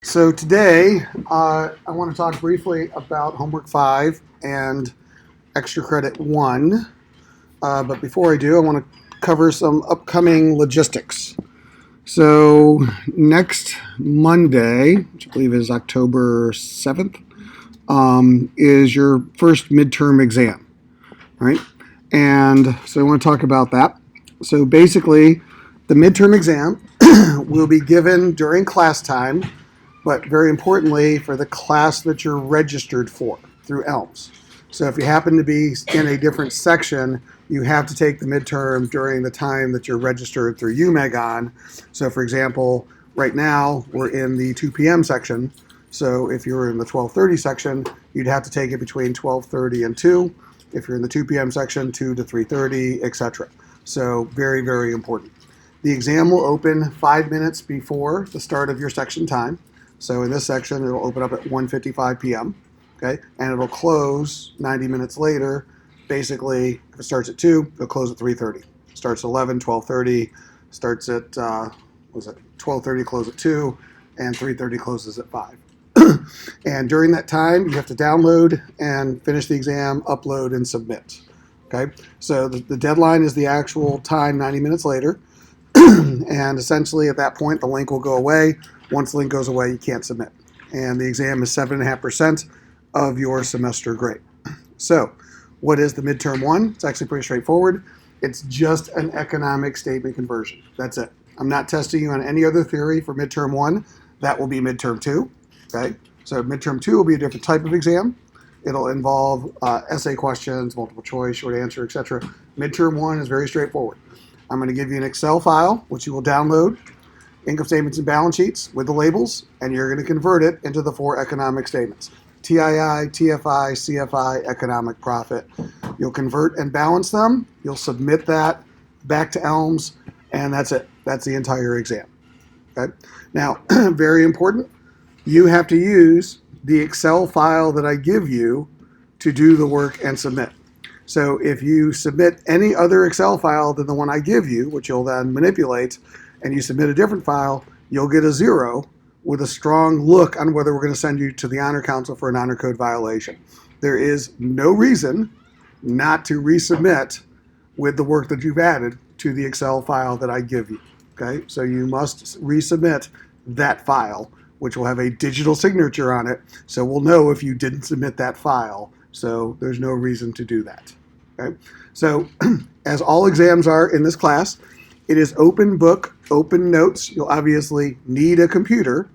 So today, I want to talk briefly about Homework 5 and Extra Credit 1. But before I do, I want to cover some upcoming logistics. So next Monday, which I believe is October 7th, is your first midterm exam, right? And so I want to talk about that. So basically, the midterm exam will be given during class time, but very importantly, for the class that you're registered for through ELMS. So if you happen to be in a different section, you have to take the midterm during the time that you're registered through UMEG. So for example, right now we're in the 2 p.m. section. So if you were in the 12:30 section, you'd have to take it between 12:30 and 2. If you're in the 2 p.m. section, 2 to 3:30, etc. So very, very important. The exam will open 5 minutes before the start of your section time. So in this section, it'll open up at 1:55 p.m. Okay, and it'll close 90 minutes later. Basically, if it starts at 2, it'll close at 3:30. Starts at 11, 12:30. Starts at 12:30, close at 2, and 3:30 closes at 5. And during that time, you have to download and finish the exam, upload, and submit. Okay, so the deadline is the actual time 90 minutes later. And essentially at that point, the link will go away. Once the link goes away, you can't submit. And the exam is 7.5% of your semester grade. So what is the midterm 1? It's actually pretty straightforward. It's just an economic statement conversion. That's it. I'm not testing you on any other theory for midterm 1. That will be midterm 2. Okay. So midterm 2 will be a different type of exam. It'll involve essay questions, multiple choice, short answer, etc. Midterm 1 is very straightforward. I'm going to give you an Excel file, which you will download, income statements and balance sheets with the labels, and you're going to convert it into the 4 economic statements: TII, TFI, CFI, economic profit. You'll convert and balance them. You'll submit that back to ELMS, and that's it. That's the entire exam. Okay. Now, very important, you have to use the Excel file that I give you to do the work and submit. So if you submit any other Excel file than the one I give you, which you'll then manipulate, and you submit a different file, you'll get a 0 with a strong look on whether we're going to send you to the Honor Council for an honor code violation. There is no reason not to resubmit with the work that you've added to the Excel file that I give you. Okay, so you must resubmit that file, which will have a digital signature on it, so we'll know if you didn't submit that file. So there's no reason to do that. Okay? So as all exams are in this class, it is open book, open notes. You'll obviously need a computer.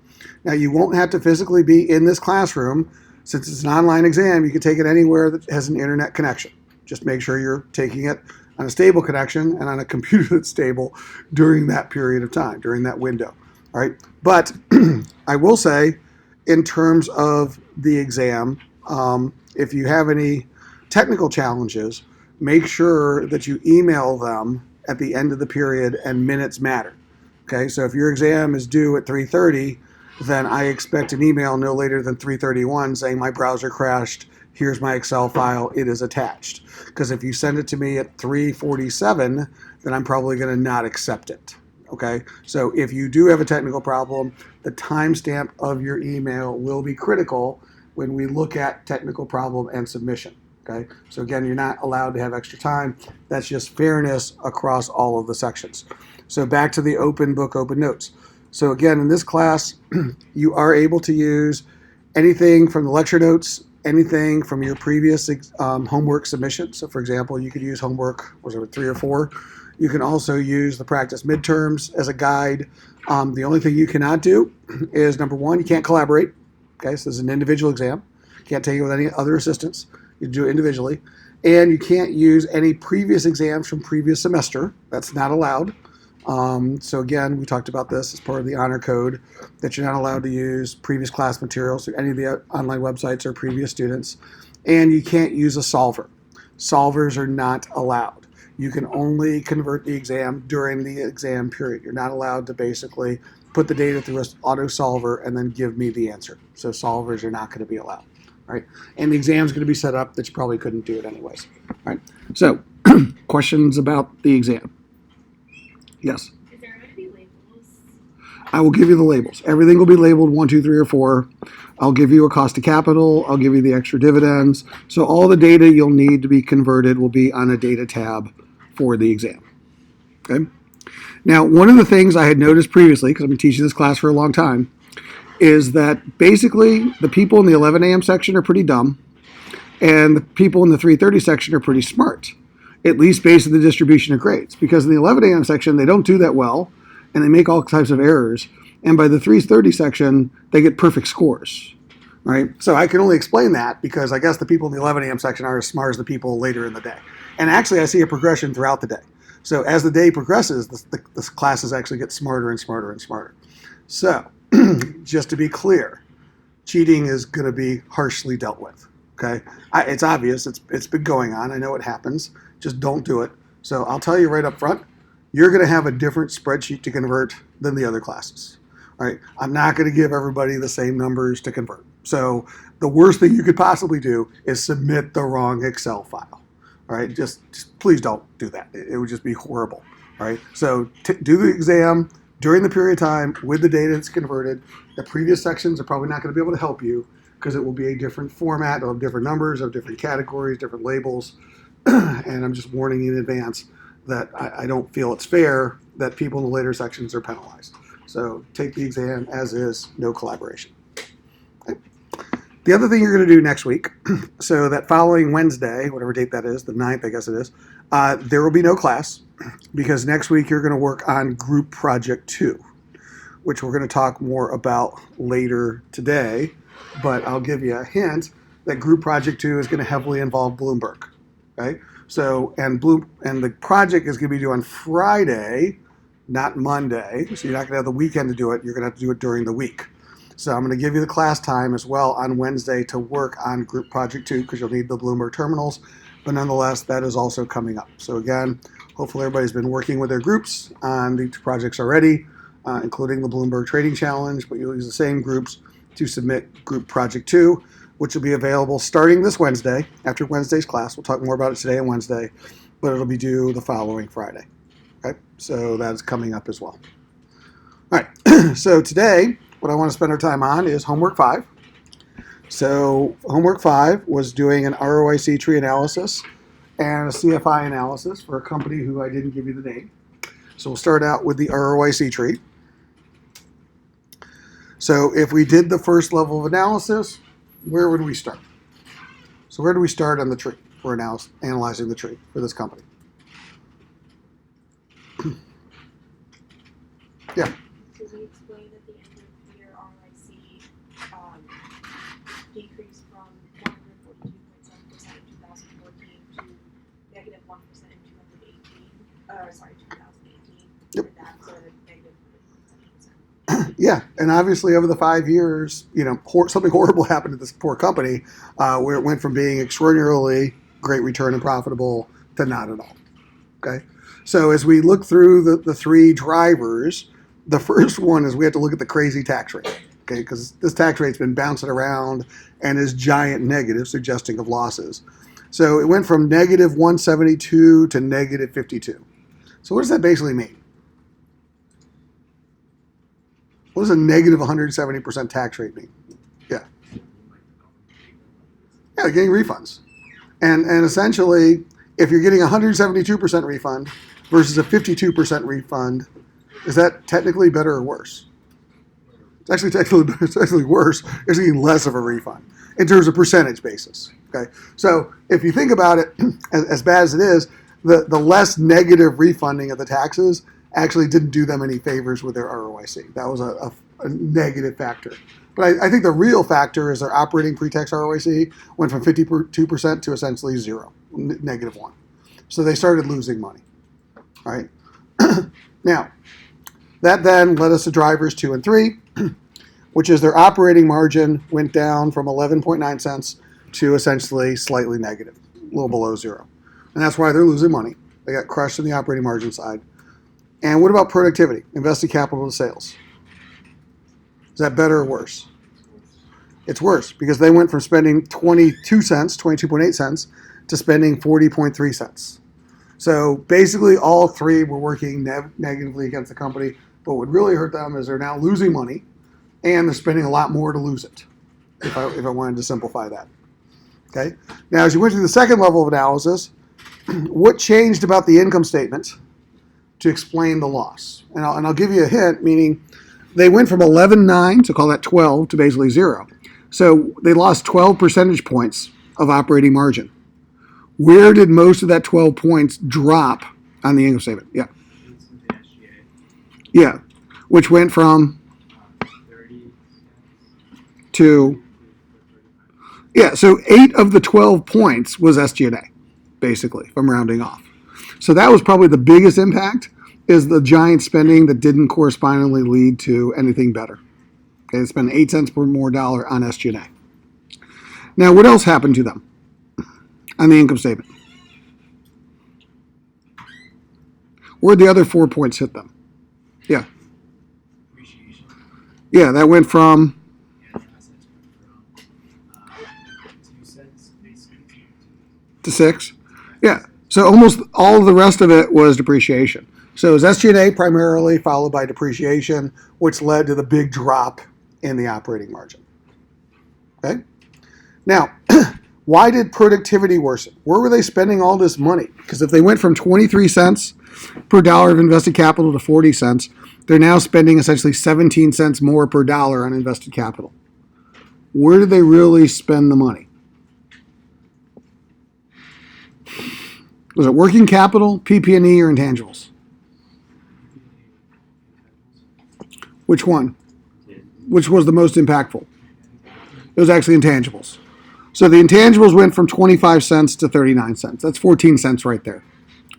Now you won't have to physically be in this classroom. Since it's an online exam, you can take it anywhere that has an internet connection. Just make sure you're taking it on a stable connection and on a computer that's stable during that period of time, during that window. All right. But I will say, in terms of the exam, if you have any technical challenges, make sure that you email them at the end of the period, and minutes matter. Okay, so if your exam is due at 3:30, then I expect an email no later than 3:31 saying my browser crashed, here's my Excel file, it is attached. Because if you send it to me at 3:47, then I'm probably going to not accept it. Okay, so if you do have a technical problem, the timestamp of your email will be critical when we look at technical problem and submission. Okay, so again, you're not allowed to have extra time. That's just fairness across all of the sections. So back to the open book, open notes. So again, in this class, you are able to use anything from the lecture notes, anything from your previous homework submission. So for example, you could use homework, was it 3 or 4? You can also use the practice midterms as a guide. The only thing you cannot do is, number 1, you can't collaborate. Okay, so this is an individual exam. You can't take it with any other assistants. You do it individually. And you can't use any previous exams from previous semester. That's not allowed. So again, we talked about this as part of the honor code, that you're not allowed to use previous class materials through any of the online websites or previous students. And you can't use a solver. Solvers are not allowed. You can only convert the exam during the exam period. You're not allowed to basically put the data through an auto solver and then give me the answer. So solvers are not going to be allowed. Right? And the exam is going to be set up that you probably couldn't do it anyways. All right. So, questions about the exam? Yes. Is there going to be labels? I will give you the labels. Everything will be labeled 1, 2, 3, or 4. I'll give you a cost of capital. I'll give you the extra dividends. So all the data you'll need to be converted will be on a data tab for the exam. Okay. Now, one of the things I had noticed previously, because I've been teaching this class for a long time, is that basically the people in the 11 a.m. section are pretty dumb, and the people in the 3:30 section are pretty smart, at least based on the distribution of grades. Because in the 11 a.m. section, they don't do that well, and they make all types of errors. And by the 3:30 section, they get perfect scores. Right? So I can only explain that because I guess the people in the 11 a.m. section are as smart as the people later in the day. And actually, I see a progression throughout the day. So as the day progresses, the classes actually get smarter and smarter and smarter. So just to be clear, cheating is going to be harshly dealt with. Okay, it's obvious. It's been going on. I know it happens. Just don't do it. So I'll tell you right up front, you're going to have a different spreadsheet to convert than the other classes. All right, I'm not going to give everybody the same numbers to convert. So the worst thing you could possibly do is submit the wrong Excel file. All right, just please don't do that. It would just be horrible. All right, so do the exam during the period of time with the data that's converted. The previous sections are probably not going to be able to help you because it will be a different format of different numbers, of different categories, different labels. And I'm just warning you in advance that I don't feel it's fair that people in the later sections are penalized. So take the exam as is, no collaboration. Okay. The other thing you're going to do next week, so that following Wednesday, whatever date that is, the 9th, I guess it is, there will be no class because next week you're going to work on Group Project 2, which we're going to talk more about later today. But I'll give you a hint that Group Project 2 is going to heavily involve Bloomberg. Okay? So, and the project is going to be due on Friday, not Monday. So you're not going to have the weekend to do it. You're going to have to do it during the week. So I'm going to give you the class time as well on Wednesday to work on Group Project 2 because you'll need the Bloomberg terminals. But nonetheless, that is also coming up. So again, hopefully everybody's been working with their groups on these projects already, including the Bloomberg Trading Challenge. But you'll use the same groups to submit Group Project 2, which will be available starting this Wednesday, after Wednesday's class. We'll talk more about it today and Wednesday, but it'll be due the following Friday. Okay, so that's coming up as well. All right, so today, what I want to spend our time on is homework 5. So homework 5 was doing an ROIC tree analysis and a CFI analysis for a company who I didn't give you the name. So we'll start out with the ROIC tree. So if we did the first level of analysis, where would we start? So where do we start on the tree for analyzing the tree for this company? Yeah. Could we explain at the end of the year ROIC decreased from 142.7% in 2014 to negative 1% in 2018. Yep. And that's a negative 100.7%. Yeah, and obviously over the 5 years, something horrible happened to this poor company where it went from being extraordinarily great return and profitable to not at all. Okay, so as we look through the 3 drivers, the first one is we have to look at the crazy tax rate. Okay, because this tax rate's been bouncing around and is giant negative, suggesting of losses. So it went from negative 172 to negative 52. So what does that basically mean? What does a negative 170% tax rate mean? Yeah. Yeah, getting refunds. And essentially, if you're getting a 172% refund versus a 52% refund, is that technically better or worse? It's actually worse. You're getting less of a refund in terms of percentage basis. Okay, so if you think about it, as bad as it is, the less negative refunding of the taxes actually didn't do them any favors with their ROIC. That was a negative factor. But I think the real factor is their operating pre-tax ROIC went from 52% to essentially zero, negative 1. So they started losing money. All right. Now, that then led us to drivers 2 and 3, which is their operating margin went down from 11.9 cents to essentially slightly negative, a little below zero. And that's why they're losing money. They got crushed in the operating margin side. And what about productivity, invested capital to sales? Is that better or worse? It's worse because they went from spending 22.8 cents to spending 40.3 cents. So basically all 3 were working negatively against the company, What would really hurt them is they're now losing money and they're spending a lot more to lose it, if I wanted to simplify that. Okay. Now, as you went through the second level of analysis, what changed about the income statement to explain the loss? And I'll give you a hint, meaning they went from 11.9, so call that 12, to basically 0. So they lost 12 percentage points of operating margin. Where did most of that 12 points drop on the income statement? Yeah. Yeah. Which went from 30 to, yeah, so 8 of the 12 points was SG&A, basically, if I'm rounding off. So that was probably the biggest impact, is the giant spending that didn't correspondingly lead to anything better. Okay, they spent 8 cents per more dollar on SG&A. Now, what else happened to them on the income statement? Where'd the other 4 points hit them? Yeah. Depreciation. Yeah, that went from Yeah, the assets went from 2 cents basically to 6. Yeah. So almost all of the rest of it was depreciation. So it was SG&A primarily, followed by depreciation, which led to the big drop in the operating margin. Okay? Now, why did productivity worsen? Where were they spending all this money? Because if they went from 23 cents per dollar of invested capital to 40 cents, they're now spending essentially 17 cents more per dollar on invested capital. Where did they really spend the money? Was it working capital, PP&E, or intangibles? Which one? Which was the most impactful? It was actually intangibles. So the intangibles went from 25 cents to 39 cents. That's 14 cents right there.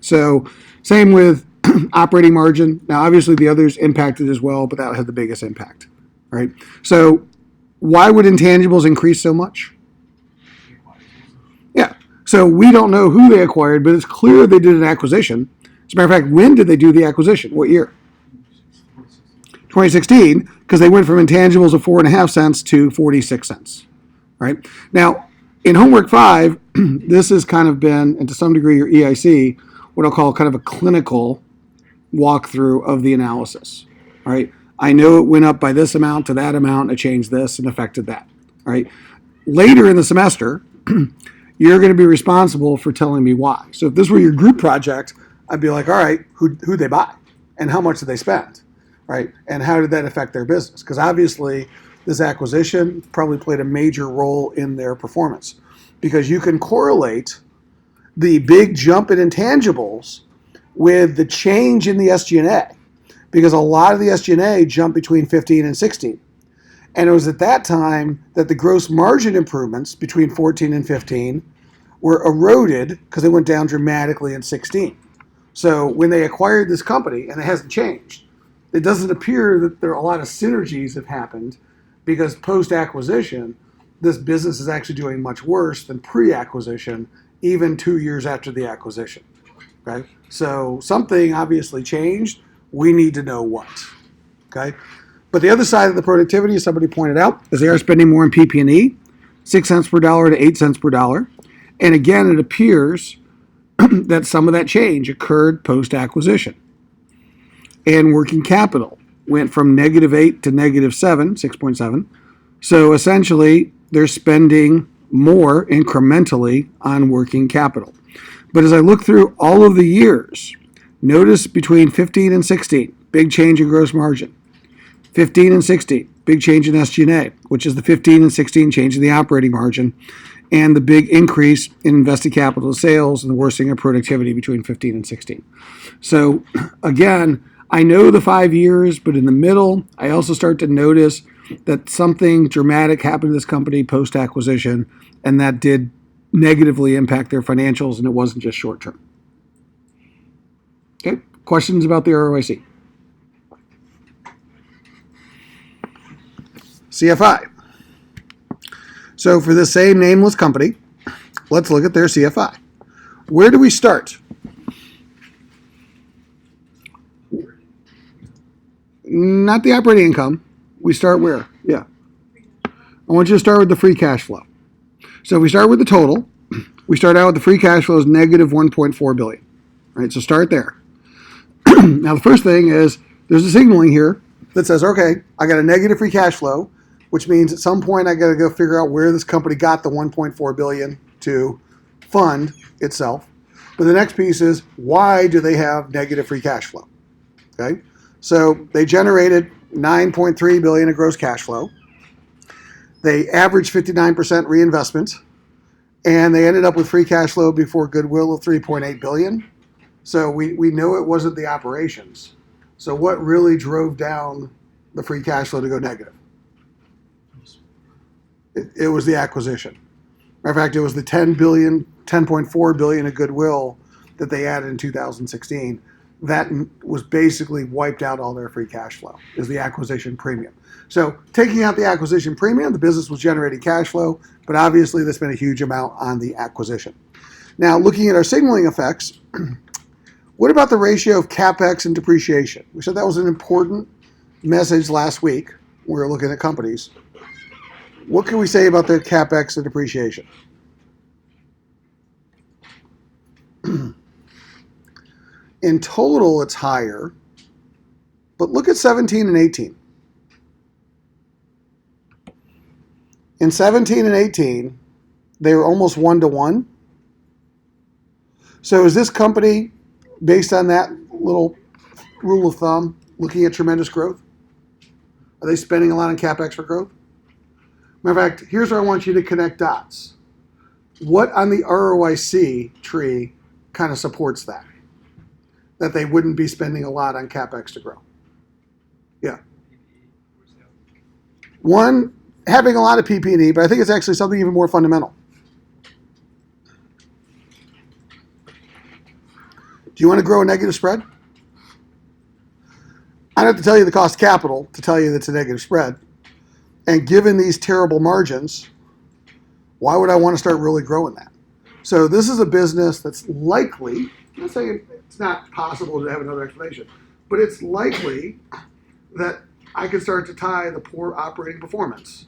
So same with operating margin. Now, obviously, the others impacted as well, but that had the biggest impact, right? So why would intangibles increase so much? Yeah. So we don't know who they acquired, but it's clear they did an acquisition. As a matter of fact, when did they do the acquisition? What year? 2016, because they went from intangibles of 4.5 cents to 46 cents, right? Now, in Homework 5, this has kind of been, and to some degree your EIC, what I'll call kind of a clinical walkthrough of the analysis, all right? I know it went up by this amount to that amount, it changed this and affected that, all right? Later in the semester, you're going to be responsible for telling me why. So if this were your group project, I'd be like, all right, who'd they buy? And how much did they spend, right? And how did that affect their business? Because obviously this acquisition probably played a major role in their performance, because you can correlate the big jump in intangibles with the change in the SG&A, because a lot of the SG&A jumped between 15 and 16. And it was at that time that the gross margin improvements between 14 and 15 were eroded because they went down dramatically in 16. So when they acquired this company, and it hasn't changed, it doesn't appear that there are a lot of synergies have happened, because post-acquisition, this business is actually doing much worse than pre-acquisition, even 2 years after the acquisition. Okay? So something obviously changed. We need to know what. Okay? But the other side of the productivity, as somebody pointed out, is they are spending more in PP&E, 6 cents per dollar to 8 cents per dollar. And again, it appears that some of that change occurred post-acquisition. And working capital went from -8 to -7, 6.7. So essentially, they're spending more incrementally on working capital. But as I look through all of the years, notice between 15 and 16, big change in gross margin. 15 and 16, big change in SG&A, which is the 15 and 16 change in the operating margin, and the big increase in invested capital sales and the worsening of productivity between 15 and 16. So again, I know the 5 years, but in the middle, I also start to notice that something dramatic happened to this company post-acquisition, and that did negatively impact their financials, and it wasn't just short-term. Okay, questions about the ROIC? CFI. So for the same nameless company, let's look at their CFI. Where do we start? Not the operating income. We start where? Yeah. I want you to start with the free cash flow. So if we start with the total, we start out with the free cash flow is negative 1.4 billion. Right? So start there. Now the first thing is there's a signaling here that says, okay, I got a negative free cash flow, which means at some point I got to go figure out where this company got the 1.4 billion to fund itself. But the next piece is, why do they have negative free cash flow? Okay, so they generated 9.3 billion of gross cash flow. They averaged 59% reinvestment, and they ended up with free cash flow before goodwill of 3.8 billion. So we know it wasn't the operations. So what really drove down the free cash flow to go negative? It was the acquisition. Matter of fact, it was the 10.4 billion of goodwill that they added in 2016. That was basically wiped out all their free cash flow, is the acquisition premium. So taking out the acquisition premium, the business was generating cash flow, but obviously they spent a huge amount on the acquisition. Now, looking at our signaling effects, what about the ratio of Capex and depreciation? We said that was an important message last week when we were looking at companies. What can we say about the Capex and depreciation? In total, it's higher, but look at 17 and 18. In 17 and 18, they were almost 1-to-1. So is this company, based on that little rule of thumb, looking at tremendous growth? Are they spending a lot on Capex for growth? Matter of fact, here's where I want you to connect dots. What on the ROIC tree kind of supports that? That they wouldn't be spending a lot on Capex to grow. Yeah. One, having a lot of PP&E, but I think it's actually something even more fundamental. Do you want to grow a negative spread? I don't have to tell you the cost of capital to tell you that it's a negative spread. And given these terrible margins, why would I want to start really growing that? So this is a business that's likely, I'm not saying it's not possible to have another explanation, but it's likely that I could start to tie the poor operating performance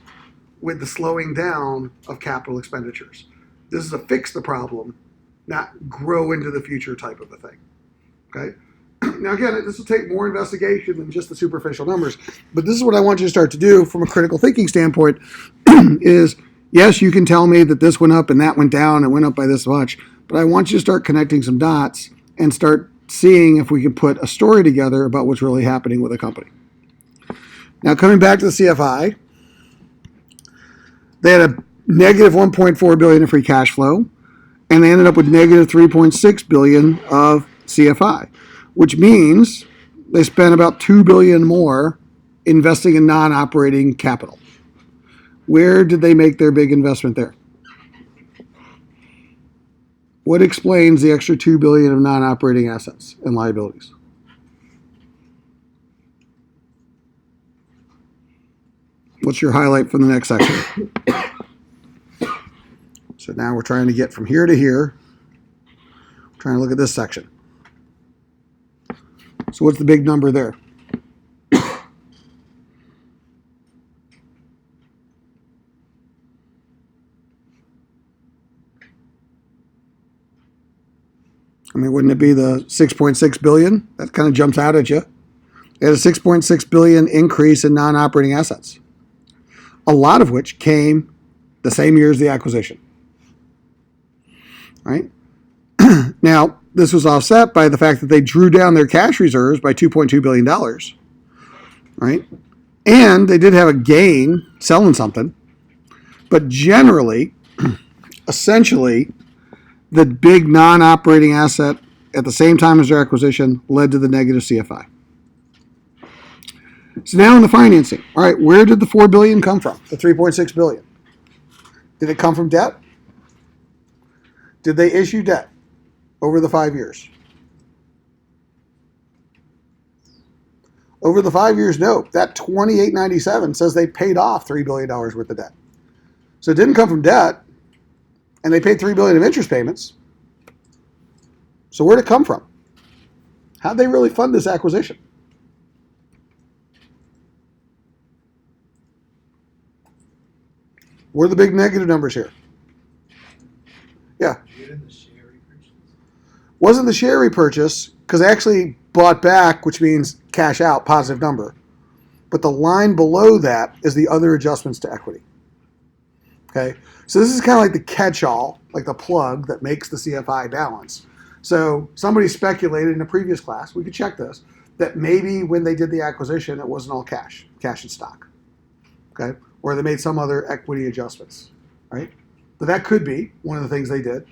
with the slowing down of capital expenditures. This is a fix the problem, not grow into the future type of a thing. Okay? Now again, this will take more investigation than just the superficial numbers, but this is what I want you to start to do from a critical thinking standpoint is, yes, you can tell me that this went up and that went down and went up by this much, but I want you to start connecting some dots and start seeing if we can put a story together about what's really happening with a company. Now coming back to the CFI, they had a negative 1.4 billion of free cash flow, and they ended up with negative 3.6 billion of CFI, which means they spent about 2 billion more investing in non-operating capital. Where did they make their big investment there? What explains the extra 2 billion of non-operating assets and liabilities? What's your highlight from the next section? So now we're trying to get from here to here. We're trying to look at this section. So what's the big number there? I mean, wouldn't it be the 6.6 billion? That kind of jumps out at you. They had a 6.6 billion increase in non-operating assets, a lot of which came the same year as the acquisition. Right? Now, this was offset by the fact that they drew down their cash reserves by $2.2 billion. Right? And they did have a gain selling something. But generally, essentially, the big non-operating asset at the same time as their acquisition led to the negative CFI. So now in the financing, all right, where did the $4 billion come from? The $3.6 billion. Did it come from debt? Did they issue debt over the 5 years? Over the 5 years, no. That 2897 says they paid off $3 billion worth of debt. So it didn't come from debt, and they paid $3 billion of interest payments. So where'd it come from? How'd they really fund this acquisition? What are the big negative numbers here? Yeah. Wasn't the share repurchase, because they actually bought back, which means cash out, positive number. But the line below that is the other adjustments to equity. Okay, so this is kind of like the catch-all, like the plug that makes the CFI balance. So somebody speculated in a previous class, we could check this, that maybe when they did the acquisition, it wasn't all cash and stock. Okay, or they made some other equity adjustments, right? But that could be one of the things they did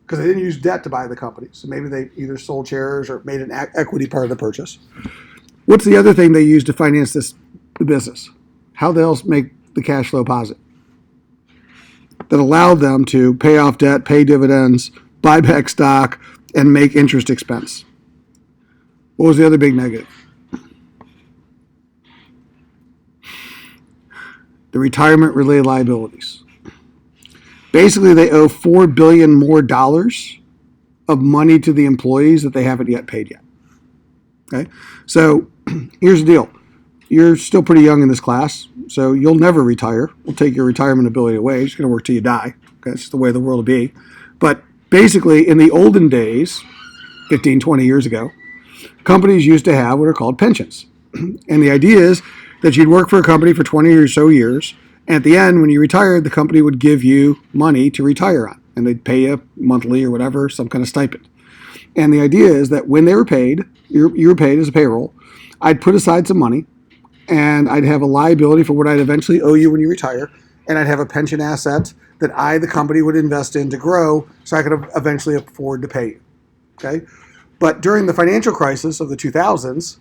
because they didn't use debt to buy the company. So maybe they either sold shares or made an equity part of the purchase. What's the other thing they used to finance the business? How they else make the cash flow positive? That allowed them to pay off debt, pay dividends, buy back stock, and make interest expense. What was the other big negative? The retirement-related liabilities. Basically, they owe $4 billion more of money to the employees that they haven't yet paid yet. Okay, so here's the deal. You're still pretty young in this class, so you'll never retire. We'll take your retirement ability away. You're just going to work till you die. Okay, that's just the way the world will be. But basically, in the olden days, 15, 20 years ago, companies used to have what are called pensions. And the idea is that you'd work for a company for 20 or so years, and at the end, when you retired, the company would give you money to retire on, and they'd pay you monthly or whatever, some kind of stipend. And the idea is that when they were paid, you were paid as a payroll, I'd put aside some money, and I'd have a liability for what I'd eventually owe you when you retire, and I'd have a pension asset that I, the company, would invest in to grow so I could eventually afford to pay you. Okay? But during the financial crisis of the 2000s,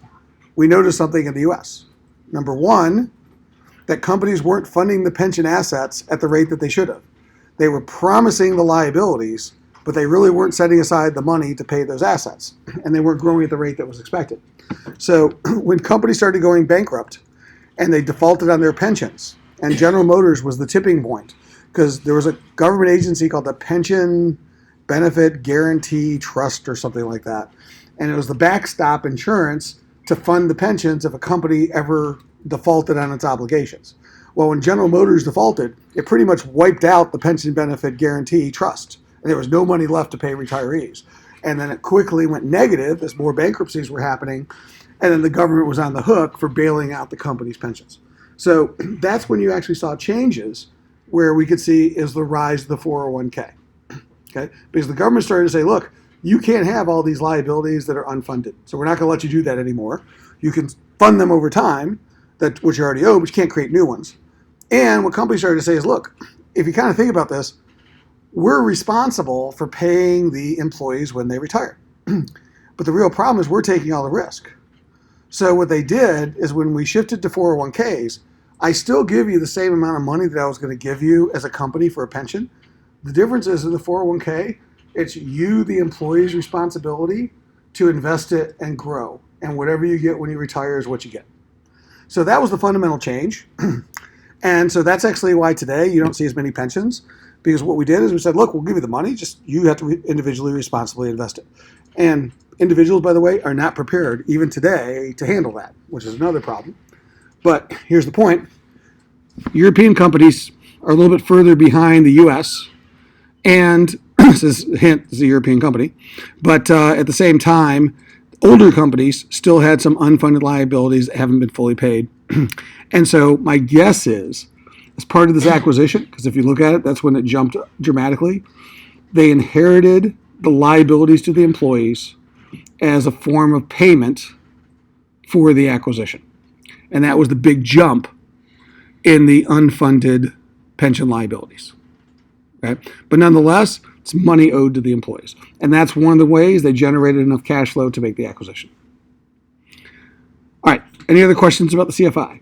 we noticed something in the U.S. Number one, that companies weren't funding the pension assets at the rate that they should have. They were promising the liabilities, but they really weren't setting aside the money to pay those assets, and they weren't growing at the rate that was expected. So when companies started going bankrupt and they defaulted on their pensions, and General Motors was the tipping point, because there was a government agency called the Pension Benefit Guarantee Trust or something like that, and it was the backstop insurance to fund the pensions if a company ever defaulted on its obligations. Well, when General Motors defaulted, it pretty much wiped out the Pension Benefit Guarantee Trust, and there was no money left to pay retirees. And then it quickly went negative as more bankruptcies were happening, and then the government was on the hook for bailing out the company's pensions. So that's when you actually saw changes where we could see is the rise of the 401k. Okay? Because the government started to say, look, you can't have all these liabilities that are unfunded. So we're not going to let you do that anymore. You can fund them over time, which you already owe, but you can't create new ones. And what companies started to say is, look, if you kind of think about this, we're responsible for paying the employees when they retire. But the real problem is we're taking all the risk. So what they did is when we shifted to 401ks, I still give you the same amount of money that I was going to give you as a company for a pension. The difference is in the 401k, it's you, the employee's responsibility to invest it and grow. And whatever you get when you retire is what you get. So that was the fundamental change. And so that's actually why today you don't see as many pensions, because what we did is we said, look, we'll give you the money, just you have to individually responsibly invest it. And individuals, by the way, are not prepared even today to handle that, which is another problem. But here's the point. European companies are a little bit further behind the U.S., and this is a hint, it's a European company, but at the same time, older companies still had some unfunded liabilities that haven't been fully paid. And so my guess is, as part of this acquisition, because if you look at it, that's when it jumped dramatically, they inherited the liabilities to the employees as a form of payment for the acquisition. And that was the big jump in the unfunded pension liabilities. Okay? But nonetheless, it's money owed to the employees. And that's one of the ways they generated enough cash flow to make the acquisition. All right. Any other questions about the CFI?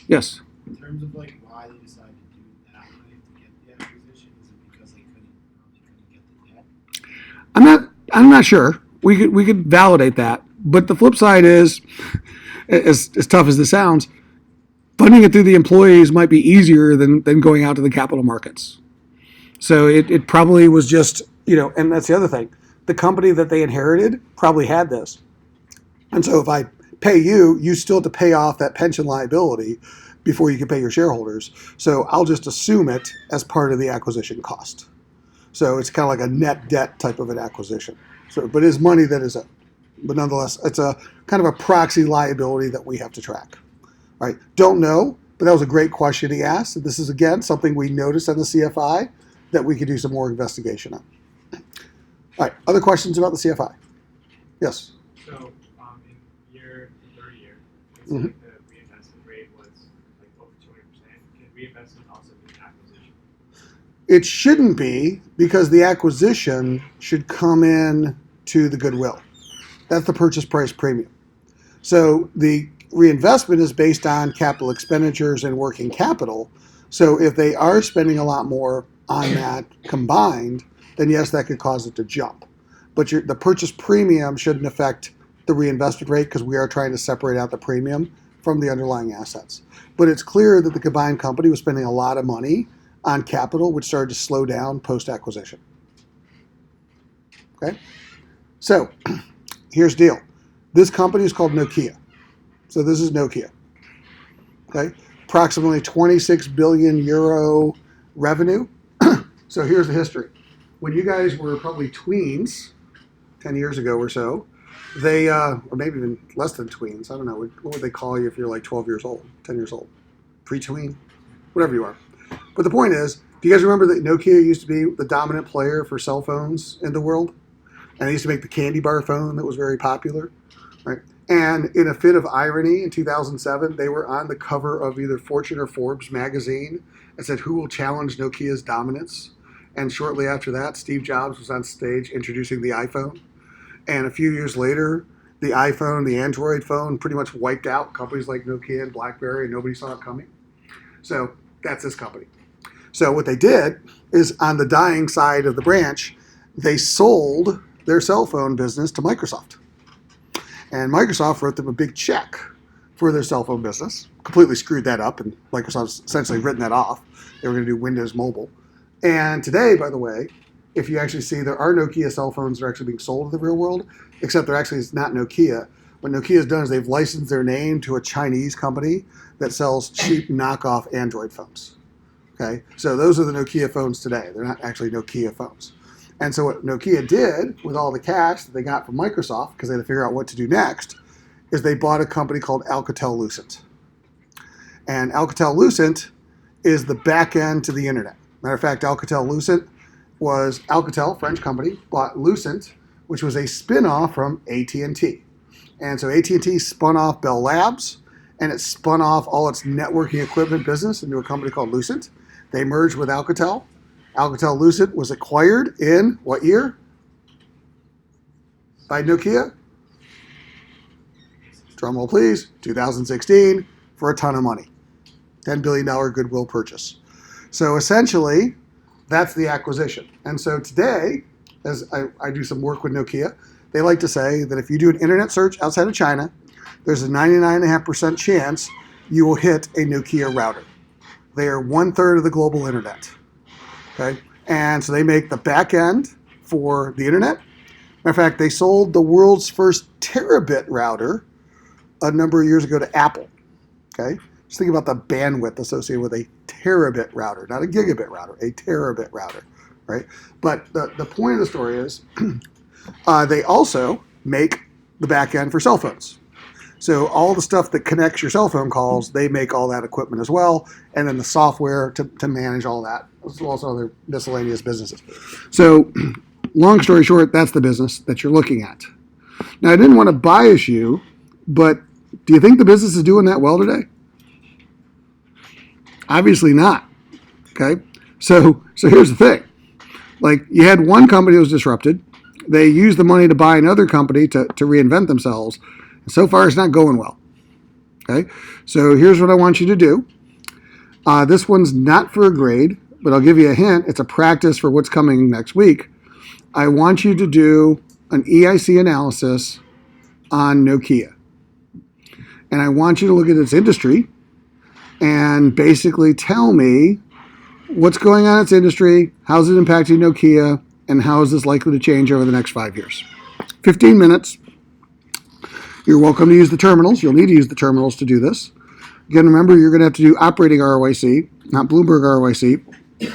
Yes? In terms of like why they decided to do it that way to get the acquisition, is it because they couldn't get the debt? I'm not sure. We could validate that. But the flip side is, as tough as this sounds, funding it through the employees might be easier than going out to the capital markets. So it probably was just, and that's the other thing. The company that they inherited probably had this. And so if I pay you, you still have to pay off that pension liability before you can pay your shareholders. So I'll just assume it as part of the acquisition cost. So it's kind of like a net debt type of an acquisition. So, but it's money that is owed. but nonetheless, it's a kind of a proxy liability that we have to track. Right? Don't know, but that was a great question he asked. And this is, again, something we noticed on the CFI that we could do some more investigation on. All right, other questions about the CFI? Yes? So, in the third year, it's Mhm. like the reinvestment rate was like over 200%. Can reinvestment also be an acquisition? It shouldn't be, because the acquisition should come in to the goodwill. That's the purchase price premium. So the reinvestment is based on capital expenditures and working capital. So if they are spending a lot more on that combined, then yes, that could cause it to jump. But the purchase premium shouldn't affect the reinvestment rate, because we are trying to separate out the premium from the underlying assets. But it's clear that the combined company was spending a lot of money on capital, which started to slow down post-acquisition. Okay? So here's the deal. This company is called Nokia. So this is Nokia. Okay? Approximately 26 billion euro revenue. So here's the history. When you guys were probably tweens, 10 years ago or so, they, or maybe even less than tweens, I don't know, what would they call you if you're like 12 years old, 10 years old? Pre-tween? Whatever you are. But the point is, do you guys remember that Nokia used to be the dominant player for cell phones in the world? And they used to make the candy bar phone that was very popular, right? And in a fit of irony, in 2007, they were on the cover of either Fortune or Forbes magazine and said, "Who will challenge Nokia's dominance?" And shortly after that, Steve Jobs was on stage introducing the iPhone. And a few years later, the iPhone, the Android phone, pretty much wiped out companies like Nokia and BlackBerry, and nobody saw it coming. So that's this company. So what they did is, on the dying side of the branch, they sold their cell phone business to Microsoft. And Microsoft wrote them a big check for their cell phone business. Completely screwed that up, and Microsoft's essentially written that off. They were going to do Windows Mobile. And today, by the way, if you actually see, there are Nokia cell phones that are actually being sold to the real world, except they're actually, it's not Nokia. What Nokia has done is they've licensed their name to a Chinese company that sells cheap knockoff Android phones. Okay, so those are the Nokia phones today. They're not actually Nokia phones. And so what Nokia did with all the cash that they got from Microsoft, because they had to figure out what to do next, is they bought a company called Alcatel-Lucent. And Alcatel-Lucent is the back end to the internet. Matter of fact, Alcatel-Lucent was Alcatel, French company, bought Lucent, which was a spin-off from AT&T. And so AT&T spun off Bell Labs, and it spun off all its networking equipment business into a company called Lucent. They merged with Alcatel. Alcatel-Lucent was acquired in what year? By Nokia? Drum roll, please. 2016, for a ton of money. $10 billion goodwill purchase. So essentially, that's the acquisition. And so today, as I do some work with Nokia, they like to say that if you do an internet search outside of China, there's a 99.5% chance you will hit a Nokia router. They are 1/3 of the global internet. Okay? And so they make the back end for the internet. Matter of fact, they sold the world's first terabit router a number of years ago to Apple. Okay? Just think about the bandwidth associated with a terabit router, not a gigabit router, a terabit router, right? But the point of the story is they also make the back end for cell phones. So all the stuff that connects your cell phone calls, they make all that equipment as well, and then the software to manage all that, as well as other miscellaneous businesses. So long story short, that's the business that you're looking at. Now, I didn't want to bias you, but do you think the business is doing that well today? Obviously not. Okay? So here's the thing. Like, you had one company that was disrupted. They used the money to buy another company to reinvent themselves. So far, it's not going well. Okay? So here's what I want you to do. This one's not for a grade, but I'll give you a hint. It's a practice for what's coming next week. I want you to do an EIC analysis on Nokia. And I want you to look at its industry and basically tell me what's going on in its industry, how's it impacting Nokia, and how is this likely to change over the next 5 years. 15 minutes. You're welcome to use the terminals. You'll need to use the terminals to do this. Again, remember, you're going to have to do operating ROIC, not Bloomberg ROIC.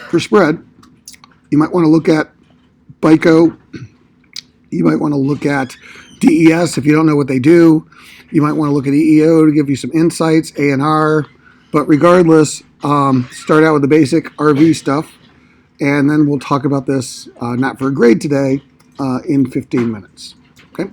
For spread, you might want to look at BICO. You might want to look at DES, if you don't know what they do, you might want to look at EEO to give you some insights, A&R. But regardless, start out with the basic RV stuff, and then we'll talk about this, not for a grade today, in 15 minutes. Okay?